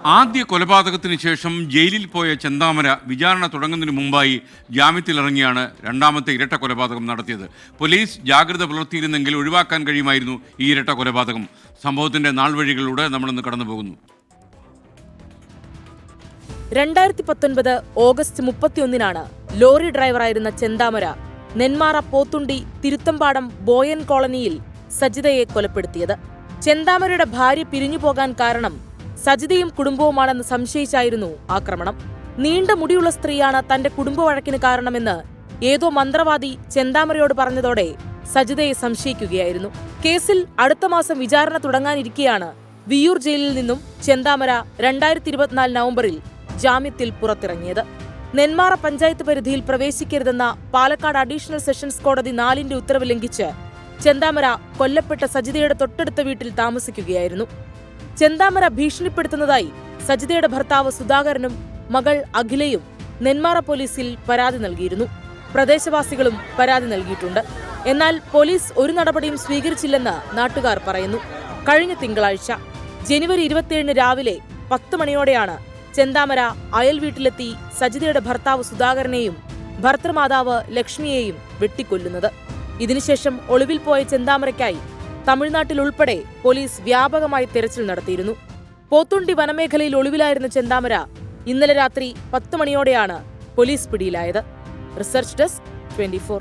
ആദ്യ കൊലപാതകത്തിന് ശേഷം ജയിലിൽ പോയ ചെന്താമര വിചാരണ തുടങ്ങുന്നതിന് മുമ്പായി ജാമ്യത്തിലിറങ്ങിയാണ് രണ്ടാമത്തെ ഇരട്ട കൊലപാതകം നടത്തിയത്. പോലീസ് ജാഗ്രത പുലർത്തിയിരുന്നെങ്കിൽ ഒഴിവാക്കാൻ കഴിയുമായിരുന്നു ഈ ഇരട്ട കൊലപാതകം. സംഭവത്തിന്റെ നാൾവഴികളിലൂടെ നമ്മളിന്ന് കടന്നുപോകുന്നു. 2019 ഓഗസ്റ്റ് 31-നാണ് ലോറി ഡ്രൈവറായിരുന്ന ചെന്താമര നെന്മാറ പോത്തുണ്ടി തിരുത്തമ്പാടം ബോയൻ കോളനിയിൽ സജിതയെ കൊലപ്പെടുത്തിയത്. ചെന്താമരയുടെ ഭാര്യ പിരിഞ്ഞുപോകാൻ കാരണം സജിതയും കുടുംബവുമാണെന്ന് സംശയിച്ചായിരുന്നു ആക്രമണം. നീണ്ട മുടിയുള്ള സ്ത്രീയാണ് തന്റെ കുടുംബവഴക്കിന് കാരണമെന്ന് ഏതോ മന്ത്രവാദി ചെന്താമരയോട് പറഞ്ഞതോടെ സജിതയെ സംശയിക്കുകയായിരുന്നു. കേസിൽ അടുത്ത മാസം വിചാരണ തുടങ്ങാനിരിക്കെയാണ് വിയ്യൂർ ജയിലിൽ നിന്നും ചെന്താമര 2024 നവംബറിൽ ജാമ്യത്തിൽ പുറത്തിറങ്ങിയത്. നെന്മാറ പഞ്ചായത്ത് പരിധിയിൽ പ്രവേശിക്കരുതെന്ന പാലക്കാട് അഡീഷണൽ സെഷൻസ് കോടതി 4-ന്റെ ഉത്തരവ് ലംഘിച്ച് ചെന്താമര കൊല്ലപ്പെട്ട സജിതയുടെ തൊട്ടടുത്ത വീട്ടിൽ താമസിക്കുകയായിരുന്നു. ചെന്താമര ഭീഷണിപ്പെടുത്തുന്നതായി സജിതയുടെ ഭർത്താവ് സുധാകരനും മകൾ അഖിലയും നെന്മാറ പോലീസിൽ പരാതി നൽകിയിരുന്നു. പ്രദേശവാസികളും പരാതി നൽകിയിട്ടുണ്ട്. എന്നാൽ പോലീസ് ഒരു നടപടിയും സ്വീകരിച്ചില്ലെന്ന് നാട്ടുകാർ പറയുന്നു. കഴിഞ്ഞ തിങ്കളാഴ്ച ജനുവരി 27 രാവിലെ 10 മണിയോടെയാണ് ചെന്താമര അയൽ വീട്ടിലെത്തി സജിതയുടെ ഭർത്താവ് സുധാകരനെയും ഭർത്തൃമാതാവ് ലക്ഷ്മിയെയും വെട്ടിക്കൊല്ലുന്നത്. ഇതിനുശേഷം ഒളിവിൽ പോയ ചെന്താമരയ്ക്കായി തമിഴ്നാട്ടിലുൾപ്പെടെ പോലീസ് വ്യാപകമായി തെരച്ചിൽ നടത്തിയിരുന്നു. പോത്തുണ്ടി വനമേഖലയിൽ ഒളിവിലായിരുന്ന ചെന്താമര ഇന്നലെ രാത്രി 10 മണിയോടെയാണ് പോലീസ് പിടിയിലായത്. Research desk 24.